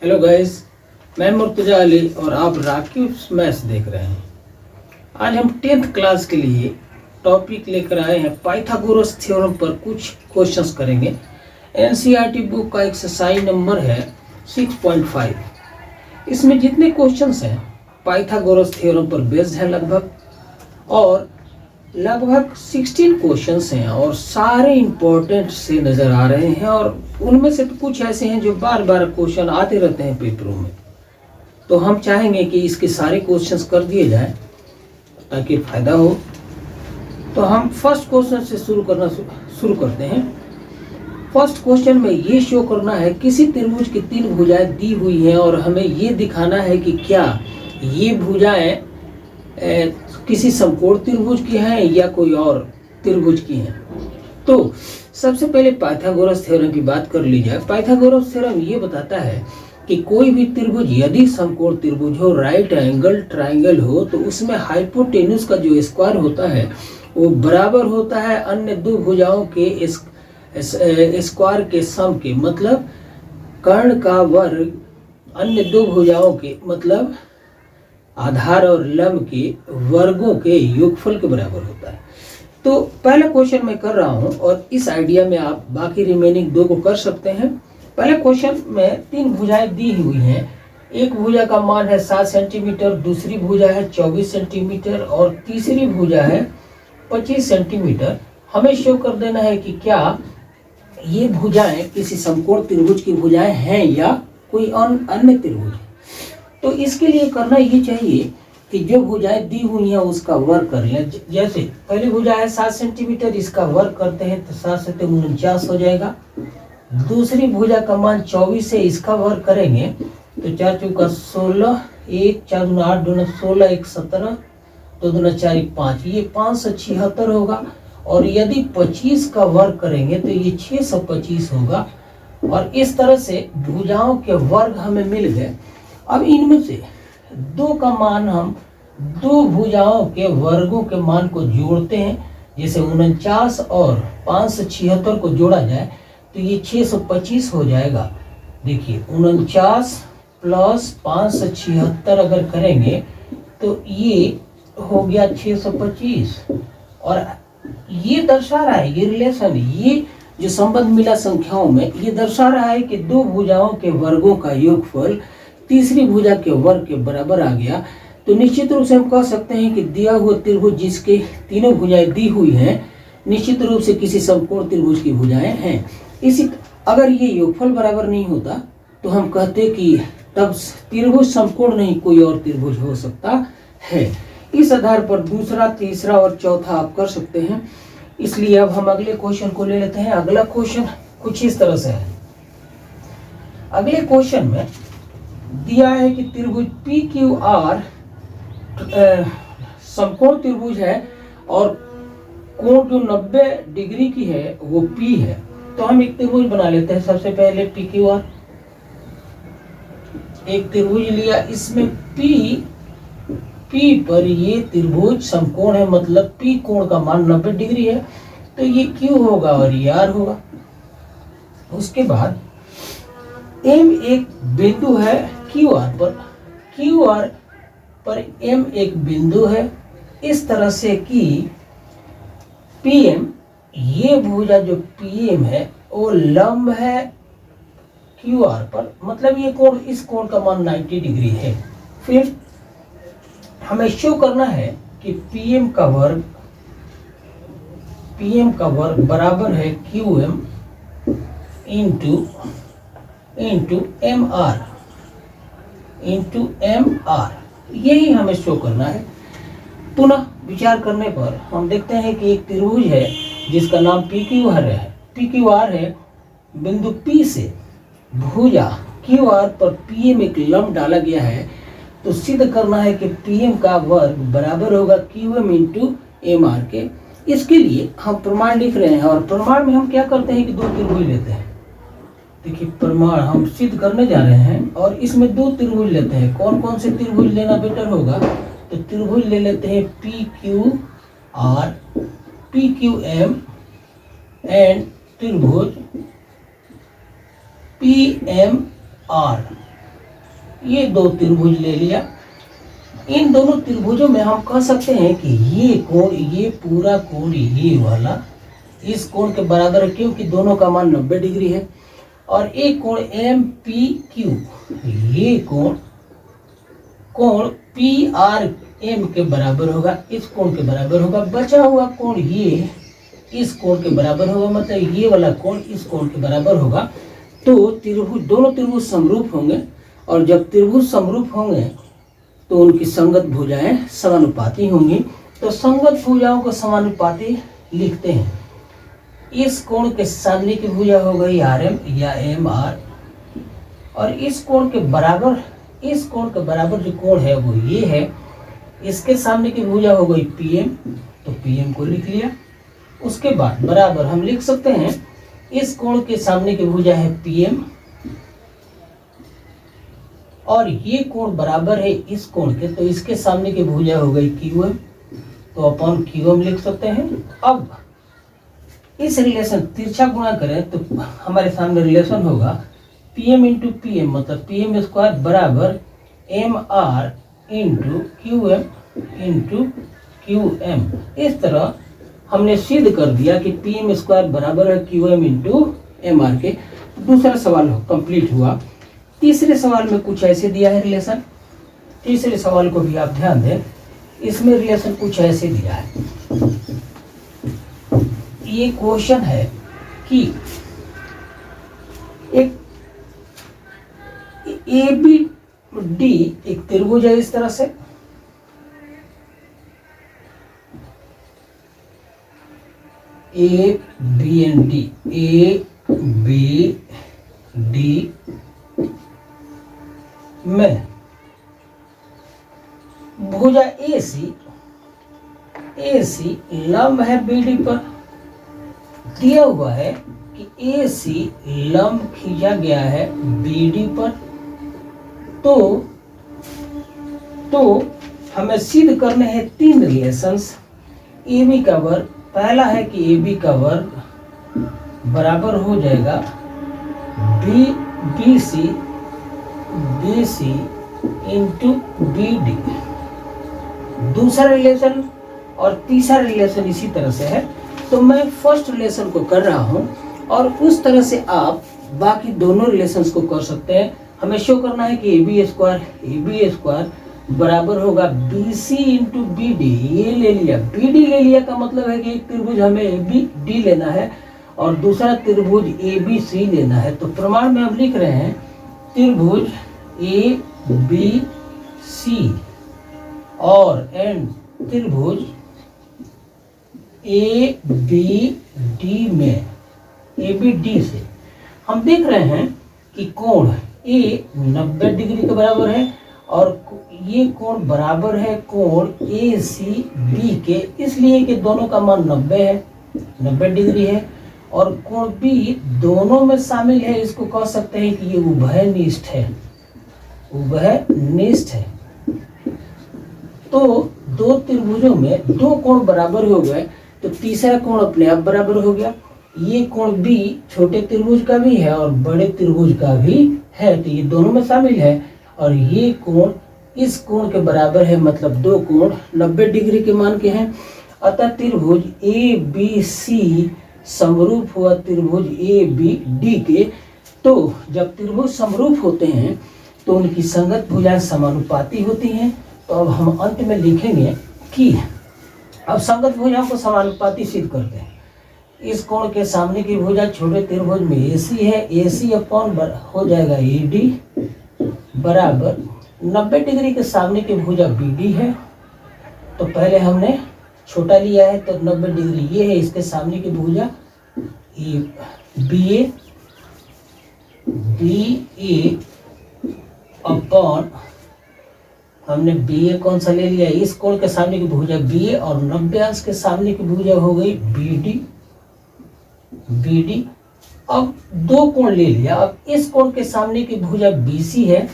Hello guys, मैं मुर्तजा अली और आप राकिब मैथ्स देख रहे हैं। आज हम 10th क्लास के लिए टॉपिक लेकर आए हैं। पाइथागोरस थ्योरम पर कुछ क्वेश्चंस करेंगे। एनसीईआरटी बुक का एक्सरसाइज नंबर है 6.5। इसमें जितने क्वेश्चंस हैं पाइथागोरस थ्योरम पर बेस्ड है लगभग 16 क्वेश्चंस हैं और सारे इंपॉर्टेंट से नज़र आ रहे हैं। और उनमें से तो कुछ ऐसे हैं जो बार बार क्वेश्चन आते रहते हैं पेपरों में, तो हम चाहेंगे कि इसके सारे क्वेश्चंस कर दिए जाएं ताकि फ़ायदा हो। तो हम फर्स्ट क्वेश्चन से शुरू करते हैं। फर्स्ट क्वेश्चन में ये शो करना है किसी त्रिभुज की 3 भुजाएं दी हुई हैं और हमें ये दिखाना है कि क्या ये भुजाएं किसी समकोण त्रिभुज की हैं या कोई और त्रिभुज की हैं। तो सबसे पहले पाइथागोरस थ्योरम की बात कर ली जाए। पाइथागोरस थ्योरम ये बताता है कि कोई भी त्रिभुज यदि समकोण त्रिभुज हो, राइट एंगल ट्राइंगल हो, तो उसमें हाइपोटेन्यूज का जो स्क्वायर होता है वो बराबर होता है अन्य दो भुजाओं के स्क्वायर के सम के। मतलब कर्ण का वर्ग अन्य दो भुजाओं के, मतलब आधार और लंब के वर्गों के योगफल के बराबर होता है। तो पहला क्वेश्चन मैं कर रहा हूं और इस आइडिया में आप बाकी रिमेनिंग 2 को कर सकते हैं। पहले क्वेश्चन में 3 भुजाएं दी हुई हैं। एक भुजा का मान है 7 सेंटीमीटर, दूसरी भुजा है 24 सेंटीमीटर और तीसरी भुजा है 25 सेंटीमीटर। हमें शो कर देना है कि क्या ये भुजाएं किसी समकोण त्रिभुज की भुजाएं हैं या कोई अन्य त्रिभुज। तो इसके लिए करना ये चाहिए कि जो भुजाएं दी हुई हैं उसका वर्ग कर लें। जैसे पहली भुजा है 7 सेंटीमीटर, इसका वर्ग करते हैं तो 7 से 49 हो जाएगा। दूसरी भुजा का मान 24 है, इसका वर्ग करेंगे तो 4 चौका 16, 1 4 दूना 8 दूना 16, 1 17, 2 दूना 4 1 5, ये 576 होगा। और यदि 25 का वर्ग करेंगे तो ये 625 होगा। और इस तरह से भुजाओं के वर्ग हमें मिल गए। अब इनमें से 2 का मान हम 2 भुजाओं के वर्गों के मान को जोड़ते हैं। जैसे 49 और 576 को जोड़ा जाए तो ये 625 हो जाएगा। देखिए 49 प्लस 576 अगर करेंगे तो ये हो गया 625। और ये दर्शा रहा है, ये रिलेशन, ये जो संबंध मिला संख्याओं में, ये दर्शा रहा है कि 2 भुजाओं के वर्गों का योगफल तीसरी भुजा के वर्ग के बराबर आ गया। तो निश्चित रूप से हम कह सकते हैं कि दिया हुआ त्रिभुज जिसके तीनों भुजाएं दी हुई हैं निश्चित रूप से किसी समकोण त्रिभुज की भुजाएं हैं। इसी अगर ये योगफल बराबर नहीं होता तो हम कहते कि तब त्रिभुज समकोण नहीं कोई और त्रिभुज हो सकता है। इस आधार पर दूसरा, तीसरा और चौथा आप कर सकते हैं। इसलिए अब हम अगले क्वेश्चन को ले लेते हैं। अगला क्वेश्चन कुछ इस तरह से है। अगले क्वेश्चन में दिया है कि त्रिभुज PQR समकोण त्रिभुज है और कोण जो 90 डिग्री की है वो P है। तो हम एक त्रिभुज बना लेते हैं। सबसे पहले PQR एक त्रिभुज लिया, इसमें P पर ये त्रिभुज समकोण है, मतलब P कोण का मान 90 डिग्री है, तो ये Q होगा और ये R होगा। उसके बाद M एक बिंदु है QR पर M एक बिंदु है। इस तरह से कि PM, ये भुजा जो PM है वो लंब है QR पर, मतलब ये कोण, इस कोण का मान 90 डिग्री है। फिर हमें शो करना है कि PM का वर्ग बराबर है QM इंटू MR। यही हमें शो करना है। पुनः विचार करने पर हम देखते हैं कि एक त्रिभुज है जिसका नाम PQR है। बिंदु P से भुजा QR पर PM एक लंब डाला गया है। तो सिद्ध करना है कि PM का वर्ग बराबर होगा QM इंटू MR के। इसके लिए हम प्रमाण लिख रहे हैं और प्रमाण में हम क्या करते हैं कि 2 त्रिभुज लेते हैं। देखिए प्रमाण हम सिद्ध करने जा रहे हैं और इसमें 2 त्रिभुज लेते हैं। कौन कौन से त्रिभुज लेना बेटर होगा? तो त्रिभुज ले लेते हैं PQR, PQM एंड त्रिभुज PMR। ये दो त्रिभुज ले लिया। इन दोनों त्रिभुजों में हम कह सकते हैं कि ये कोण, ये पूरा कोण, ये वाला इस कोण के बराबर है, क्योंकि दोनों का मान 90 डिग्री है। और एक कोण MPQ, ये कोण PRM के बराबर होगा, इस कोण के बराबर होगा। बचा हुआ कोण ये इस कोण के बराबर होगा, मतलब ये वाला कोण इस कोण के बराबर होगा। तो त्रिभुज, दोनों त्रिभुज समरूप होंगे, और जब त्रिभुज समरूप होंगे तो उनकी संगत भुजाएं समानुपाती होंगी। तो संगत भुजाओं को समानुपाती लिखते हैं। इस कोण के सामने की भुजा हो गई RM या MR, और इस कोण के बराबर, इस कोण के बराबर जो कोण है वो ये है। इसके सामने की भुजा हो गई PM, तो PM को लिख लिया। उसके बाद बराबर हम लिख सकते हैं, इस कोण के सामने की भुजा है PM, और ये कोण बराबर है इस कोण के, तो इसके सामने की भुजा हो गई QM, तो अपन QM लिख सकते हैं। अब इस रिलेशन तिरछा गुणा करें तो हमारे सामने रिलेशन होगा PM इंटू PM, मतलब PM स्क्वायर बराबर MR into QM into QM। इस तरह हमने सिद्ध कर दिया कि PM स्क्वायर बराबर है QM इंटू MR के। दूसरा सवाल कंप्लीट हुआ। तीसरे सवाल में कुछ ऐसे दिया है रिलेशन। तीसरे सवाल को भी आप ध्यान दें, इसमें रिलेशन कुछ ऐसे दिया है। ये क्वेश्चन है कि एक ABD एक त्रिभुज है इस तरह से, ABD में भुजा AC लंब है BD पर। दिया हुआ है कि AC लंब खींचा गया है BD पर। तो हमें सिद्ध करने हैं 3 रिलेशंस। AB का वर्ग, पहला है कि AB का वर्ग बराबर हो जाएगा BC इंटू BD। दूसरा रिलेशन और तीसरा रिलेशन इसी तरह से है। तो मैं फर्स्ट रिलेशन को कर रहा हूं, और उस तरह से आप बाकी दोनों रिलेशंस को कर सकते हैं। हमें शो करना है कि AB स्क्वायर बराबर होगा BC इंटू BD। ये ले लिया, BD ले लिया का मतलब है कि एक त्रिभुज हमें ABD लेना है और दूसरा त्रिभुज ABC लेना है। तो प्रमाण में हम लिख रहे हैं त्रिभुज ABC और एंड त्रिभुज ABD में, ABD से हम देख रहे हैं कि कोण A 90 डिग्री के बराबर है, और ये कोण बराबर है कोण ACB के, इसलिए कि दोनों का मान 90 है, 90 डिग्री है। और कोण B दोनों में शामिल है, इसको कह सकते हैं कि ये उभयनिष्ठ है, उभयनिष्ठ है। तो दो त्रिभुजों में दो कोण बराबर हो गए, तो तीसरा कोण अपने आप बराबर हो गया। ये कोण B छोटे त्रिभुज का भी है और बड़े त्रिभुज का भी है, तो ये दोनों में शामिल है। और ये कोण इस कोण के बराबर है, मतलब दो कोण 90 डिग्री के मान के हैं। अतः त्रिभुज ABC समरूप हुआ त्रिभुज ABD के। तो जब त्रिभुज समरूप होते हैं तो उनकी संगत भुजाएं समानुपाती होती हैं। तो अब हम अंत में लिखेंगे कि अब संगत भुजाओं को समानुपाती सिद्ध करते हैं। इस कोण के सामने की भुजा छोटे त्रिभुज में AC है, AC अपॉन हो जाएगा AD बराबर 90 डिग्री के सामने की भुजा BD है। तो पहले हमने छोटा लिया है, तो 90 डिग्री ये है, इसके सामने की भुजा BA अपॉन हमने BA कौन सा ले लिया, इस कोण के सामने की भुजा BA और 90 अंश के सामने की भुजा हो गई BD। अब दो कोण ले लिया। अब इस कोण के सामने की भुजा BC है,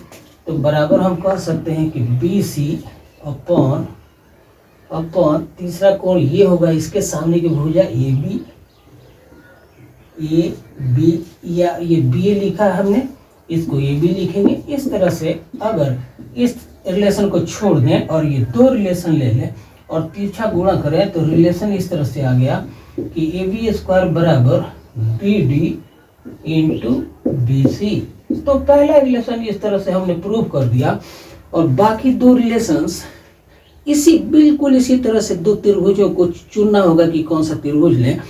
तो बराबर हम कह सकते हैं कि BC अपॉन तीसरा कोण ये होगा, इसके सामने की भुजा AB या ये BA लिखा है हमने, इसको ए बी लिखेंगे। इस तरह से अगर इस रिलेशन को छोड़ दें और ये दो रिलेशन ले लें और तिरछा गुणा करें तो रिलेशन इस तरह से आ गया कि ए बी स्क्वायर बराबर B D into B C. तो पहला रिलेशन इस तरह से हमने प्रूव कर दिया और बाकी दो रिलेशंस बिल्कुल इसी तरह से दो त्रिभुजों को चुनना होगा कि कौन सा त्रिभुज लें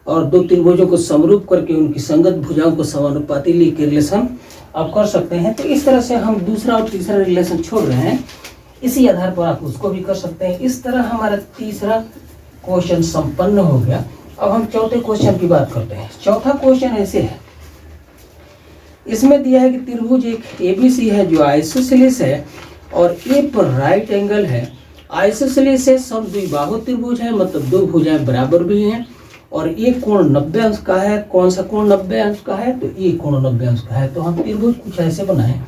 और दो त्रिभुजों को समरूप करके उनकी संगत भुजाओं को समानुपाती लिख के रिलेशन आप कर सकते हैं। तो इस तरह से हम दूसरा और तीसरा रिलेशन छोड़ रहे हैं, इसी आधार पर आप उसको भी कर सकते हैं। इस तरह हमारा तीसरा क्वेश्चन संपन्न हो गया। अब हम चौथे क्वेश्चन की बात करते हैं। चौथा क्वेश्चन ऐसे है, इसमें दिया है कि त्रिभुज एक एबीसी है जो आइसोसेलेस है और ए पर राइट एंगल है। आइसोसेलेस है, समद्विबाहु त्रिभुज है, मतलब दो भुजाएं बराबर भी हैं और एक कोण 90 अंश का है। कौन सा कोण 90 अंश का है? तो ए कोण 90 अंश का है। तो हम त्रिभुज कुछ ऐसे बनाएं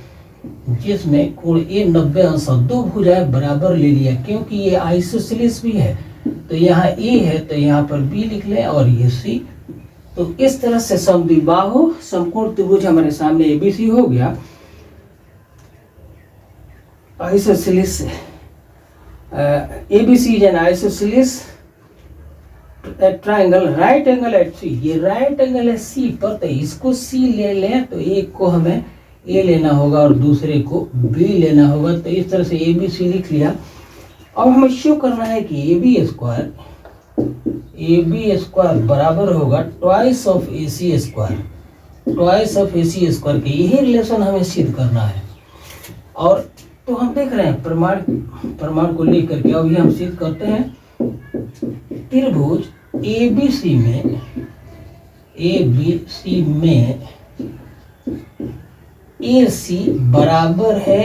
जिसमें कोण ए 90 अंश और दो भुजाएं बराबर ले लिया। क्योंकि ये आइसोसेलेस भी है तो यहाँ ए है तो यहाँ पर बी लिख लें और ये सी। तो इस तरह से समद्विबाहु समकोण त्रिभुज हमारे सामने एबीसी हो गया। Isosceles ABC is an isosceles triangle right angle at C. ये राइट एंगल है सी पर, तो इसको सी ले लें तो एक को हमें ए लेना होगा और दूसरे को बी लेना होगा। तो इस तरह से ABC लिख लिया। अब हमें शो करना है कि ए बी स्क्वायर बराबर होगा twice of AC square. Twice of AC square के यही रिलेशन हमें सिद्ध करना है। और तो हम देख रहे हैं प्रमाण को लिख करके अब ये हम सिद्ध करते हैं। त्रिभुज ABC में AC बराबर है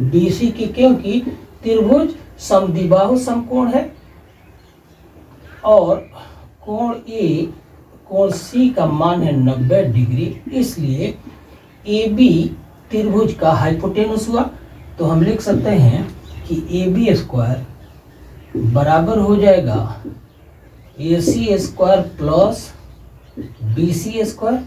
BC के, क्योंकि त्रिभुज समद्विबाहु समकोण है और कोण C का मान है 90 डिग्री। इसलिए AB त्रिभुज का हाइपोटेनस हुआ। तो हम लिख सकते हैं कि AB स्क्वायर बराबर हो जाएगा AC square plus BC square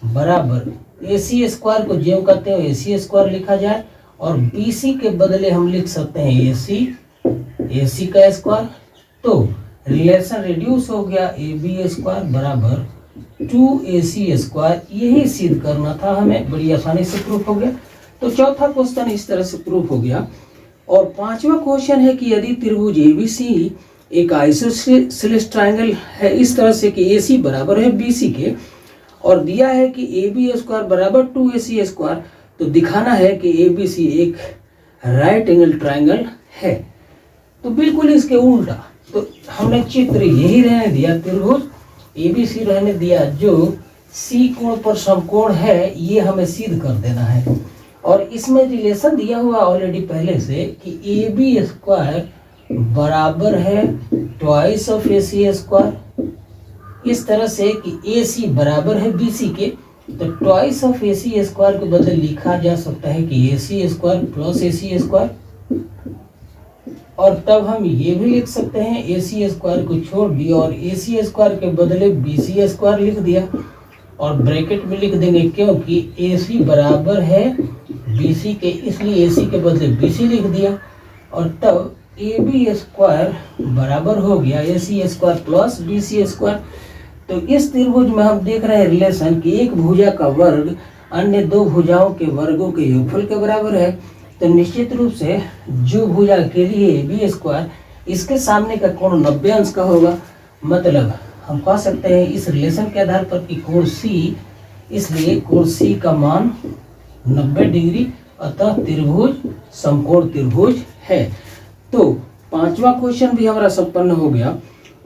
बराबर AC स्क्वायर को जो कहते हैं AC स्क्वायर लिखा जाए और BC के बदले हम लिख सकते हैं AC का स्क्वायर। तो रिलेशन रिड्यूस हो गया AB स्क्वायर बराबर 2AC स्क्वायर। यही सिद्ध करना था हमें, बड़ी आसानी से प्रूफ हो गया। तो चौथा क्वेश्चन इस तरह से प्रूफ हो गया। और पांचवा क्वेश्चन है कि यदि त्रिभुज ABC एक आइसोसेलेस ट्राइंगल है इस तरह से कि AC बराबर है BC के और दिया है कि AB स्क्वायर बराबर 2AC स्क्वायर, तो दिखाना है कि ABC एक राइट एंगल ट्राइंगल है। तो बिल्कुल इसके उल्टा, तो हमने चित्र यही रहने दिया, त्रिभुज ABC रहने दिया जो C कोण पर समकोण है, ये हमें सिद्ध कर देना है। और इसमें रिलेशन दिया हुआ ऑलरेडी पहले से कि AB स्क्वायर बराबर है ट्वाइस ऑफ AC स्क्वायर। इस तरह से कि AC बराबर है BC के, तो ट्वाइस ऑफ AC स्क्वायर के बदले लिखा जा सकता है कि AC square plus AC square. और तब हम ये भी लिख सकते हैं AC स्क्वायर को छोड़ दिया और AC स्क्वायर के बदले BC स्क्वायर लिख दिया और ब्रैकेट में लिख देंगे क्योंकि AC बराबर है BC के, इसलिए AC के बदले BC लिख दिया। और तब AB स्क्वायर बराबर हो गया AC square plus BC square. तो इस त्रिभुज में हम देख रहे हैं रिलेशन कि एक भुजा का वर्ग अन्य दो भुजाओं के वर्गों के योगफल के बराबर है। तो निश्चित रूप से जो भुजा के लिए AB स्क्वायर, इसके सामने का कोण 90 अंश का होगा। मतलब हम कह सकते हैं इस रिलेशन के आधार पर कि कोण C, इसलिए कोण C का मान 90 डिग्री, अतः त्रिभुज समकोण त्रिभुज है। तो पांचवा क्वेश्चन भी हमारा संपन्न हो गया।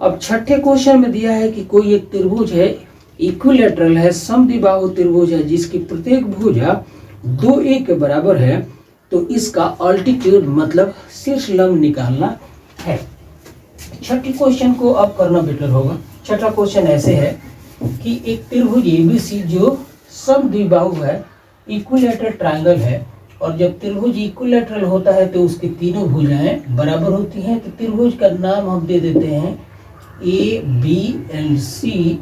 अब छठे क्वेश्चन में दिया है कि कोई एक त्रिभुज है, इक्विलैटरल है, समद्विबाहु त्रिभुज है जिसकी प्रत्येक भुजा 2a के बराबर है। तो इसका अल्टीट्यूड मतलब शीर्ष लंब निकालना है। छठे क्वेश्चन को अब करना बेटर होगा। छठा क्वेश्चन ऐसे है कि एक त्रिभुज ABC जो समद्विबाहु है, इक्विलैटरल ट्रायंगल है, और जब त्रिभुज इक्विलैटरल होता है तो उसकी तीनों भुजाएं बराबर होती हैं। तो त्रिभुज का नाम हम दे देते हैं A, B एंड C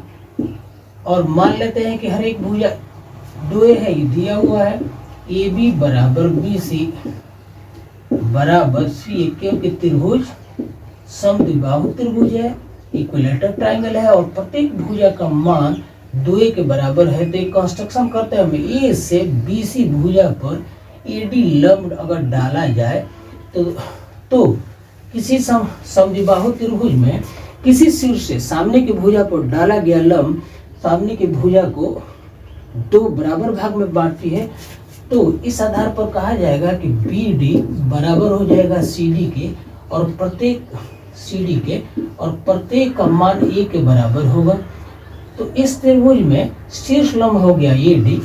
और मान लेते हैं कि हर एक भुजा द्वय है ये दिया हुआ है, ए बी बराबर बी सी बराबर सी, क्योंकि त्रिभुज समद्विबाहु त्रिभुज है, इक्विलेटरल ट्रायंगल है और प्रत्येक भुजा का मान द्वय के बराबर है। तो एक कंस्ट्रक्शन करते हैं हमें, ए से बी सी भुजा पर एडी लंब अगर डाला जाए तो किसी समद्विबाहु त्रिभुज में किसी शीर्ष से सामने की भुजा पर डाला गया लंब सामने की भुजा को दो बराबर भाग में बांटती है। तो इस आधार पर कहा जाएगा कि बी डी बराबर हो जाएगा सी डी के, और प्रत्येक का मान ए के बराबर होगा। तो इस त्रिभुज में शीर्ष लंब हो गया ए डी,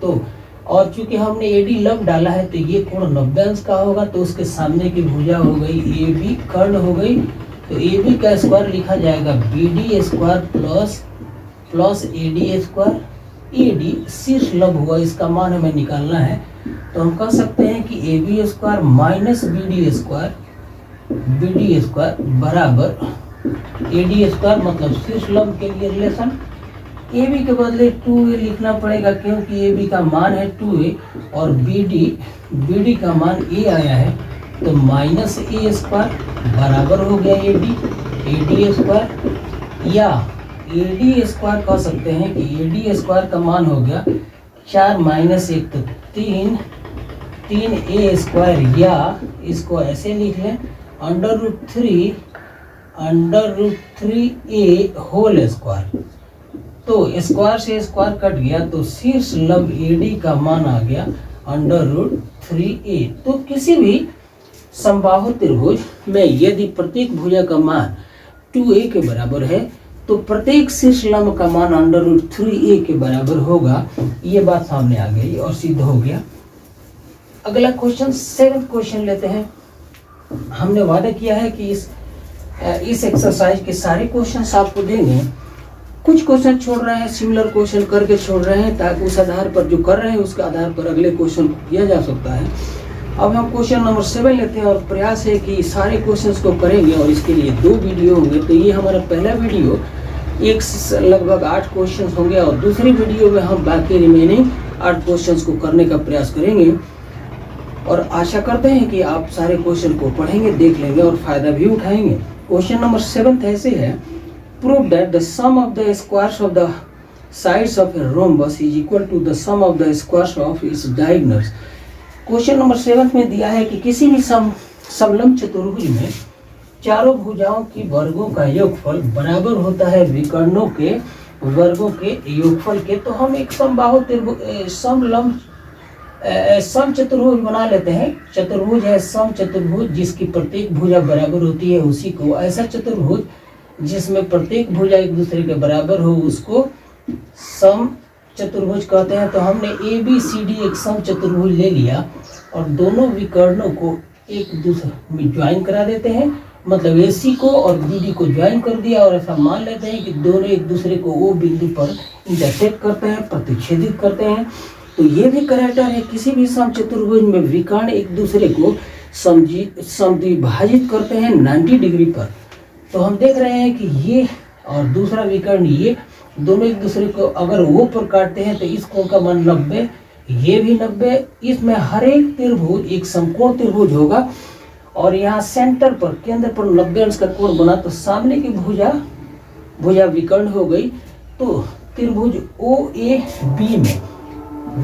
तो और चूंकि हमने ए डी लंब डाला है तो ये कोण 90 अंश का होगा, तो उसके सामने की भुजा हो गई ए बी, कर्ण हो गई, तो ए बी का स्क्वायर लिखा जाएगा B D square plus A D square. A D शीर्ष लंब हुआ, इसका मान हमें निकालना है, तो हम कह सकते हैं कि A B square minus B D square बराबर ए डी स्क्वायर, मतलब शीर्ष लंब के लिए रिलेशन ए बी के बदले 2a लिखना पड़ेगा, क्योंकि ए बी का मान है 2a और बी डी का मान a आया है, तो माइनस ए स्क्वायर बराबर हो गया ए डी स्क्वायर, या ए डी स्क्वायर कह सकते हैं कि ए डी स्क्वायर का मान हो गया 4 माइनस 1 तो 3 ए स्क्वायर, या इसको ऐसे लिख लें अंडर रूट थ्री ए होल स्क्वायर। तो स्क्वायर से स्क्वायर कट गया, तो शीर्ष लंब एडी का मान आ गया अंडर रूट 3a। तो किसी भी समबाहु त्रिभुज में यदि प्रत्येक भुजा का मान 2a के बराबर है तो प्रत्येक शीर्ष लंब का मान अंडर रूट 3a के बराबर होगा। ये बात सामने आ गई और सिद्ध हो गया। अगला क्वेश्चन 7th क्वेश्चन लेते हैं। हमने वादा किया है कि इस एक्सरसाइज के सारे क्वेश्चंस आपको देंगे। कुछ क्वेश्चन छोड़ रहे हैं, सिमिलर क्वेश्चन करके छोड़ रहे हैं, ताकि उस आधार पर जो कर रहे हैं उसके आधार पर अगले क्वेश्चन किया जा सकता है। अब हम क्वेश्चन नंबर 7 लेते हैं और प्रयास है कि सारे क्वेश्चंस को करेंगे और इसके लिए 2 वीडियो होंगे। तो ये हमारा पहला वीडियो एक लगभग 8 क्वेश्चन होंगे और दूसरी वीडियो में हम बाकी रिमेनिंग 8 क्वेश्चन को करने का प्रयास करेंगे और आशा करते हैं कि आप सारे क्वेश्चन को पढ़ेंगे, देख लेंगे और फायदा भी उठाएंगे। क्वेश्चन नंबर 7 ऐसे है, prove that the sum of the squares of the sides of a rhombus is equal to the sum of the squares of its diagonals। Question number 7 में दिया है कि किसी भी समलंब चतुर्भुज में चारों भुजाओं की वर्गों का योगफल बराबर होता है विकर्णों के वर्गों के योगफल के। तो हम एक समबाहु सम चतुर्भुज बना लेते हैं। चतुर्भुज है सम चतुर्भुज, जिसकी प्रत्येक भुजा बराबर होती है, उसी को ऐसा चतुर्भुज जिसमें प्रत्येक भुजा एक दूसरे के बराबर हो उसको सम चतुर्भुज कहते हैं। तो हमने ए बी सी डी एक सम चतुर्भुज ले लिया और दोनों विकर्णों को एक दूसरे में ज्वाइन करा देते हैं, मतलब ए सी को और बी डी को ज्वाइन कर दिया और ऐसा मान लेते हैं कि दोनों एक दूसरे को वो बिंदु पर इंटरसेक्ट करते हैं, प्रतिच्छेदित करते हैं। तो ये भी कैरेक्टर है, किसी भी सम चतुर्भुज में विकर्ण एक दूसरे को समद्विभाजित करते हैं 90 डिग्री पर। तो हम देख रहे हैं कि ये और दूसरा विकर्ण ये दोनों एक दूसरे को अगर वो पर काटते हैं तो इस कोण का मान 90, ये भी 90। इसमें हर एक त्रिभुज एक समकोण त्रिभुज होगा और यहाँ सेंटर पर केंद्र पर 90 अंश का कोण बना, तो सामने की भुजा विकर्ण हो गई। तो त्रिभुज ओ ए बी में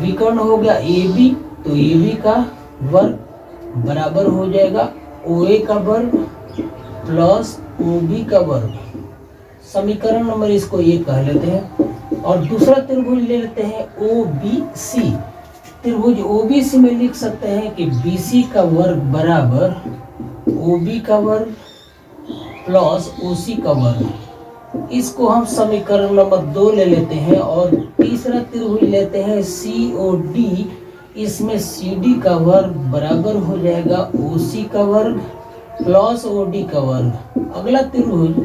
विकर्ण हो गया ए बी, तो ए बी का वर्ग बराबर हो जाएगा ओ ए का वर्ग प्लस ओ बी का वर्ग। समीकरण नंबर इसको ये कह लेते हैं। और दूसरा त्रिभुज ले लेते हैं ओ बी सी। त्रिभुज ओ बी सी में लिख सकते हैं कि बी सी का वर्ग बराबर ओ बी का वर्ग प्लस ओ सी का वर्ग। इसको हम समीकरण नंबर 2 ले लेते हैं। और तीसरा त्रिभुज लेते हैं सी ओ डी। इसमें सी डी का वर्ग बराबर हो जाएगा ओ सी का वर्ग प्लस ओ डी का वर्ग। अगला त्रिभुज,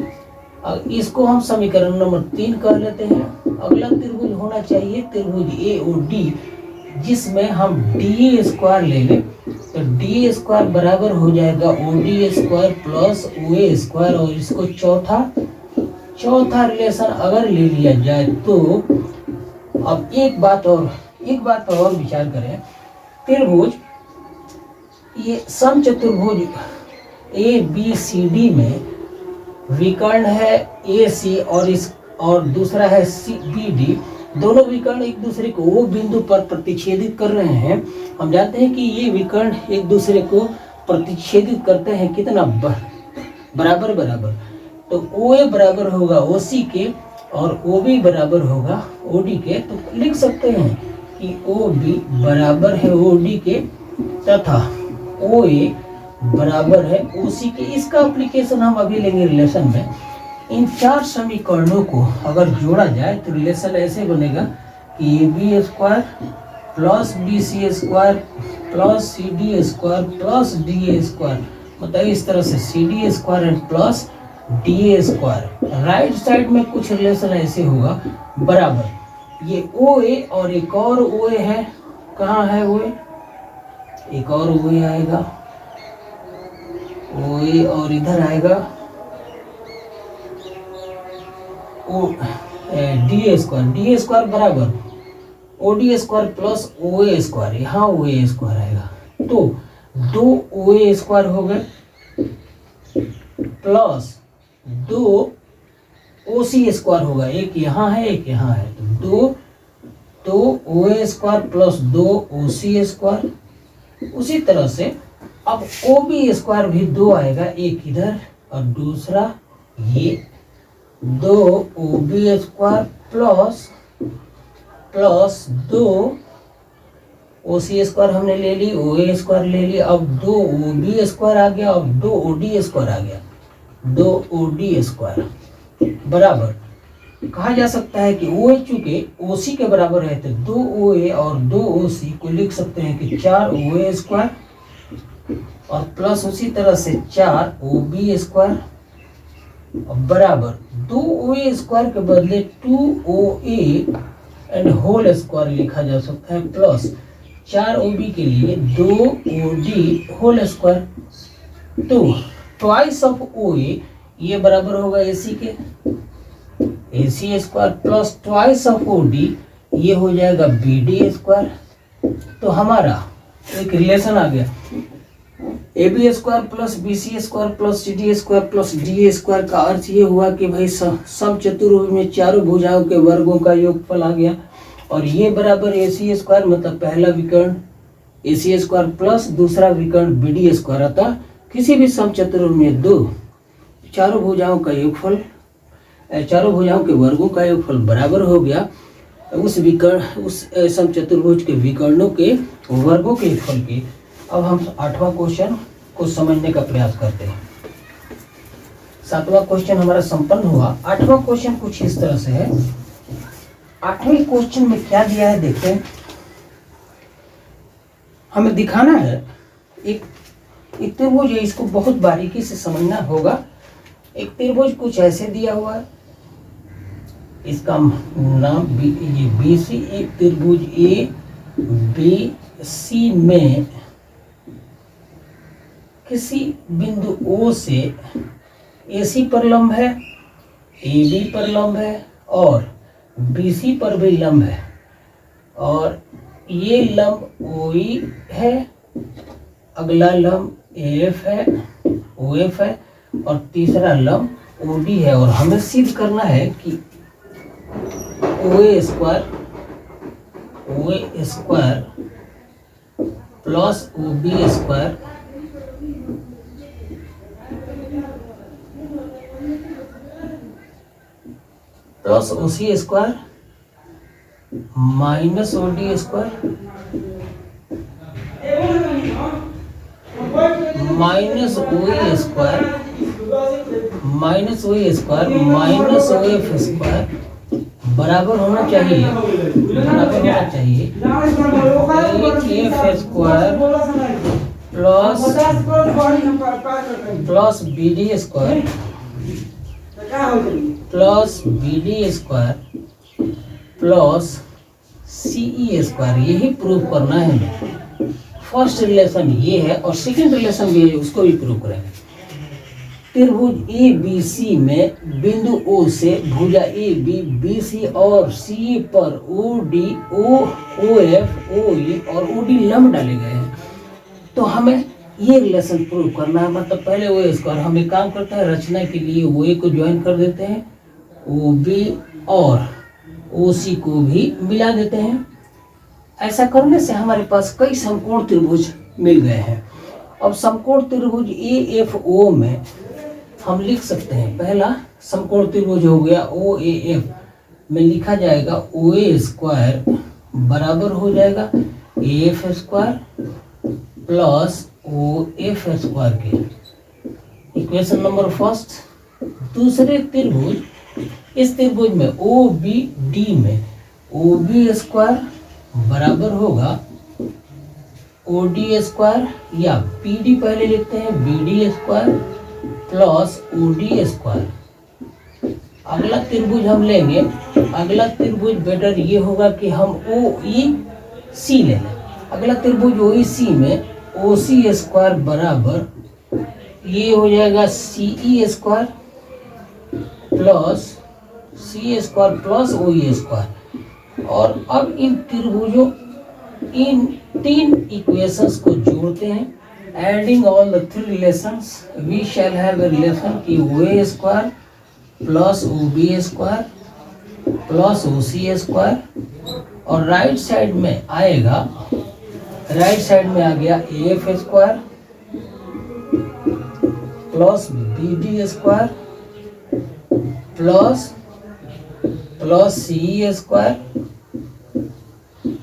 इसको हम समीकरण नंबर 3 कर लेते हैं। अगला त्रिभुज होना चाहिए त्रिभुज ए ओ डी, जिसमें हम डी ए स्क्वायर ले लें। तो डी ए स्क्वायर बराबर हो जाएगा O D square plus O A square. और इसको चौथा रिलेशन अगर ले लिया जाए तो अब एक बात और एक बात पर और विचार करें, त्रिभुज, ये समचतुर्भुज ABCD में विकर्ण है AC और दूसरा है BD। दोनों विकर्ण एक दूसरे को वो बिंदु पर प्रतिच्छेदित कर रहे हैं। हम जानते हैं कि ये विकर्ण एक दूसरे को प्रतिच्छेदित करते हैं कितना, बराबर बराबर। तो OA बराबर होगा OC के और OB बराबर होगा OD के। तो लिख सकते हैं कि OB बराबर है OD के तथा OA बराबर है OC के। इसका एप्लीकेशन हम अभी लेंगे रिलेशन में। इन चार समीकरणों को अगर जोड़ा जाए तो रिलेशन ऐसे बनेगा कि AB square plus BC square plus CD square plus DA square, मतलब इस तरह से CD square and plus DA square. Right side में कुछ रिलेशन ऐसे होगा बराबर, ये OA और एक और OA है, कहाँ है OA, एक और OA आएगा, OA और इधर आएगा DA स्क्वायर बराबर OD square plus OA square, यहाँ OA स्क्वायर आएगा। तो 2 OA स्क्वायर हो गए प्लस 2 OC स्क्वायर होगा, एक यहाँ है एक यहाँ है, तो 2 OA square plus 2 OC square. उसी तरह से अब OB स्क्वायर भी 2 आएगा, एक इधर और दूसरा ये 2 OB square plus 2 OC square हमने ले ली, OA स्क्वायर ले ली, अब 2 OB स्क्वायर आ गया, अब 2 OD स्क्वायर आ गया, 2 OD स्क्वायर बराबर। कहा जा सकता है कि OA चूंकि OC के बराबर है तो 2 OA और 2 OC को लिख सकते हैं कि 4 OA स्क्वायर और प्लस उसी तरह से 4 OB स्क्वायर बराबर 2 OA स्क्वायर के बदले 2 OA एंड होल स्क्वायर लिखा जा सकता है प्लस 4 OB के लिए 2 OD होल स्क्वायर। तो ट्वाइस ऑफ OA ये बराबर होगा AC के, AC square plus twice of OD ये हो जाएगा BD स्क्वायर। तो हमारा एक रिलेशन आ गया, AB square plus BC square plus CD square plus DA square का अर्थ ये हुआ कि भाई समचतुर्भुज में चारों भुजाओं के वर्गों का योगफल आ गया। और ये बराबर AC स्क्वायर, मतलब पहला विकर्ण AC स्क्वायर प्लस दूसरा विकर्ण BD स्क्वायर। अतः किसी भी समचतुर्भुज में चारों भुजाओं का योगफल, चारों भुजाओं के वर्गों का योगफल बराबर हो गया उस समचतुर्भुज के विकर्णों के वर्गों के योगफल के। अब हम 8वां क्वेश्चन को समझने का प्रयास करते हैं। 7वां क्वेश्चन हमारा संपन्न हुआ। 8वां क्वेश्चन कुछ इस तरह से है। 8वें क्वेश्चन में क्या दिया है देखते हैं। हमें दिखाना है एक त्रिभुज है, इसको बहुत बारीकी से समझना होगा। एक त्रिभुज कुछ ऐसे दिया हुआ है, इसका नाम ये BC, एक त्रिभुज ABC में किसी बिंदु O से AC पर लंब है, AB पर लंब है और BC पर भी लंब है, और ये लंब OE है, अगला लंब AF है, OF है और तीसरा लंब OD है। और हमें सिद्ध करना है कि OA square plus OB square plus OC square minus OD square minus OE square minus OE square minus OF square बराबर होना चाहिए, AF square plus BD square plus BD square plus CE square, यही prove करना है। First relation ये है और second relation भी है, उसको भी प्रूव करेंगे। त्रिभुज ए बी सी में बिंदु O से भुजा ए बी बी सी और सी पर O D O F O ई और ओ डी लंब डाले गए हैं। तो हमें ये रिलेशन प्रूव करना है। मतलब पहले ओ स्क्वायर, हम एक काम करते हैं, रचना के लिए ओ ए को ज्वाइन कर देते हैं, ओ बी और ओ सी को भी मिला देते हैं। ऐसा करने से हमारे पास कई समकोण त्रिभुज मिल गए हैं। अब समकोण त्रिभुज ए एफ ओ में हम लिख सकते हैं, पहला समकोण त्रिभुज हो गया ओ ए एफ में लिखा जाएगा ओ ए स्क्वायर बराबर हो जाएगा A F square plus O F square के। Equation number first. दूसरे त्रिभुज, इस त्रिभुज में ओ बी डी में ओ बी स्क्वायर बराबर होगा ओ डी स्क्वायर, या बी डी पहले लिखते हैं B D square plus O D square. अगला त्रिभुज हम लेंगे, अगला त्रिभुज बेटर ये होगा कि हम ओ ई सी ले लें। अगला त्रिभुज ओ ई सी में ओ सी स्क्वायर बराबर ये हो जाएगा सी E square plus C square plus O E square. और अब इन त्रिभुजों, इन तीन इक्वेशंस को जोड़ते हैं। Adding all the three relations we shall have a relation की O A square plus O B square plus O C square, और right side में आएगा, राइट साइड में आ गया A F square plus B D square plus C square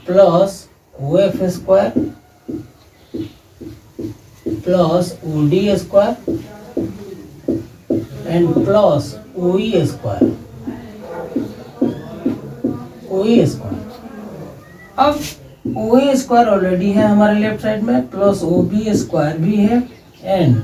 plus O F square plus O D square and plus O E square, O E square. अब O A square already है हमारे left side में, plus O B square भी है and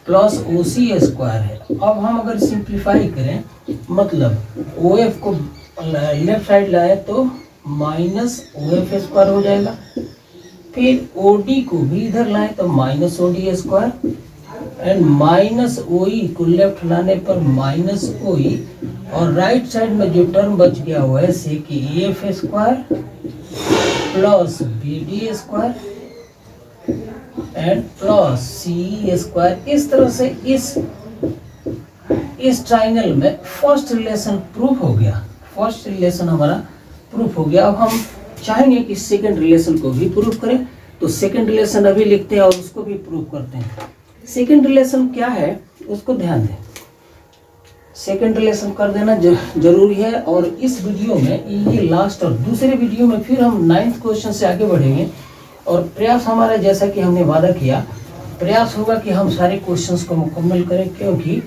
plus O C square है। अब हम अगर सिंप्लीफाई करें, मतलब ओ एफ को लेफ्ट साइड लाए तो माइनस ओ एफ स्क्वायर हो जाएगा, फिर ओ डी को भी इधर लाए तो minus O D square and minus O E को लेफ्ट लाने पर माइनस ओ ई, और राइट साइड में जो टर्म बच गया वो ऐसे कि A F square plus B D square and plus C square. इस तरह से इस ट्राइंगल में फर्स्ट रिलेशन प्रूफ हो गया, फर्स्ट रिलेशन हमारा प्रूफ हो गया। अब हम चाहेंगे कि सेकंड रिलेशन को भी प्रूफ करें, तो सेकंड रिलेशन अभी लिखते हैं और उसको भी प्रूफ करते हैं। सेकंड रिलेशन क्या है उसको ध्यान दें, सेकंड रिलेशन कर देना जरूरी है। और इस वीडियो में ये लास्ट, और दूसरे वीडियो में फिर हम 9th क्वेश्चन से आगे बढ़ेंगे। और प्रयास हमारा, जैसा कि हमने वादा किया, प्रयास होगा कि हम सारे क्वेश्चंस को मुकम्मल करें, क्योंकि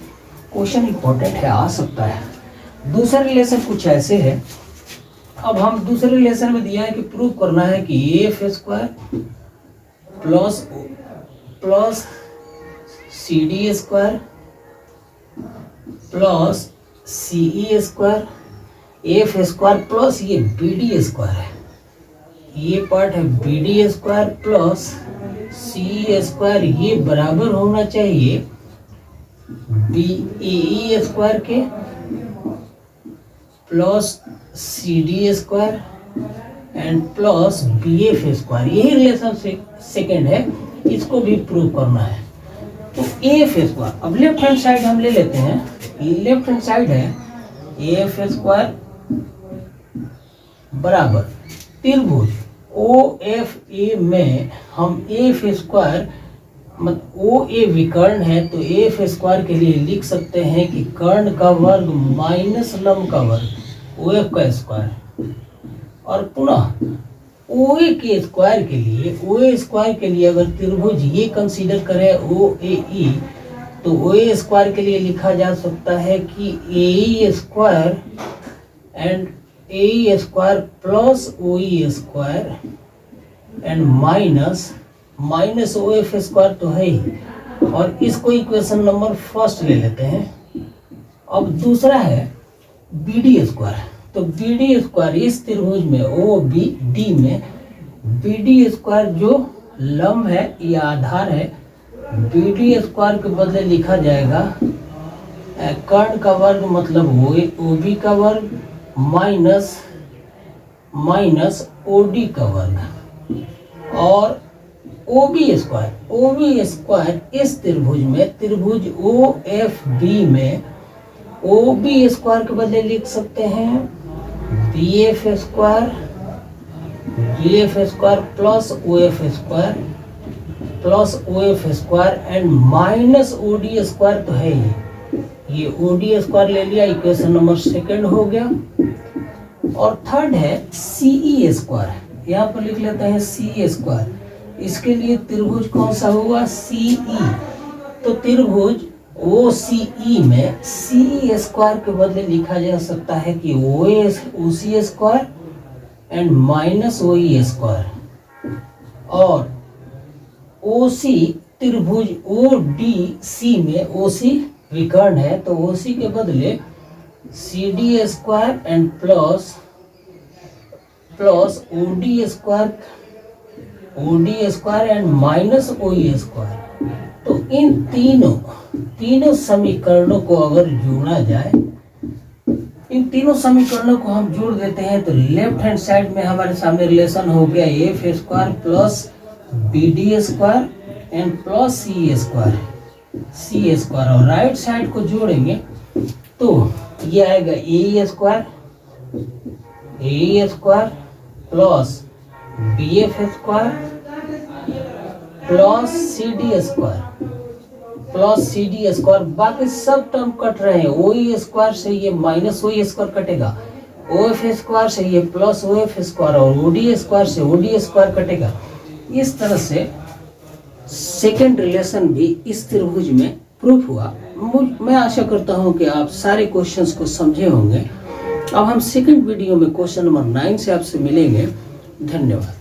क्वेश्चन इंपॉर्टेंट है, आ सकता है। दूसरा रिलेशन कुछ ऐसे है। अब हम दूसरे रिलेशन में दिया है कि प्रूव करना है कि A F square plus C D square plus C E square F square plus ये बी डी स्क्वायर है, ये पार्ट है B D square plus C square, ये बराबर होना चाहिए बी ई स्क्वायर के plus C D square and plus B F square. यही रिलेशन सेकेंड है, इसको भी प्रूव करना है। तो ए एफ स्क्वायर, अब लेफ्ट हैंड साइड हम ले लेते हैं, लेफ्ट हैंड साइड है ए एफ स्क्वायर बराबर त्रिभुज ओ एफ ए में हम ए एफ स्क्वायर, मतलब ओ ए विकर्ण है तो ए एफ स्क्वायर के लिए लिख सकते हैं कि कर्ण का वर्ग माइनस लंब का वर्ग ओ एफ का स्क्वायर, और पुनः ओ ए के स्क्वायर के लिए, ओ ए स्क्वायर के लिए अगर त्रिभुज ये कंसीडर करें ओ ए ई, तो ओ ए स्क्वायर के लिए लिखा जा सकता है कि A E square and A E square plus O E square and minus O F square तो है ही, और इसको इक्वेशन नंबर फर्स्ट ले लेते हैं। अब दूसरा है बी डी स्क्वायर, तो बी डी स्क्वायर इस त्रिभुज में ओ बी डी में बी डी स्क्वायर जो लंब है या आधार है बी डी स्क्वायर के बदले लिखा जाएगा कर्ण का वर्ग मतलब ओ बी का वर्ग माइनस ओ डी का वर्ग और ओ बी स्क्वायर इस त्रिभुज ओ एफ बी में ओ बी स्क्वायर के बदले लिख सकते हैं B F square plus O F square and minus O D square तो है ये ओ डी स्क्वायर ले लिया, इक्वेशन नंबर 2 हो गया। और थर्ड है सीई स्क्वायर, यहाँ पर लिख लेते हैं सी स्क्वायर। इसके लिए त्रिभुज कौन सा होगा सीई, तो त्रिभुज ओ सीई में सी स्क्वायर के बदले लिखा जा सकता है कि O C square and minus O E square. और ओ सी त्रिभुज ओ डी सी में ओ सी विकर्ण है तो ओ सी के बदले C D square and plus O D square and minus O E square. तो इन तीनों समीकरणों को अगर जोड़ा जाए, इन तीनों समीकरणों को हम जोड़ देते हैं तो लेफ्ट हैंड साइड में हमारे सामने रिलेशन हो गया F square plus B D square and plus C square. और राइट साइड को जोड़ेंगे तो ये आएगा A square plus B F square plus C D square. बाकी सब टर्म कट रहे हैं, ओ ई स्क्वायर से ये माइनस ओ ई स्क्वायर कटेगा, ओ एफ स्क्वायर से ये प्लस ओ एफ स्क्वायर और ओ डी स्क्वायर से ओ डी स्क्वायर कटेगा। इस तरह से सेकेंड रिलेशन भी इस त्रिभुज में प्रूफ हुआ। मैं आशा करता हूं कि आप सारे क्वेश्चंस को समझे होंगे। अब हम सेकंड वीडियो में क्वेश्चन नंबर 9 से आपसे मिलेंगे। धन्यवाद।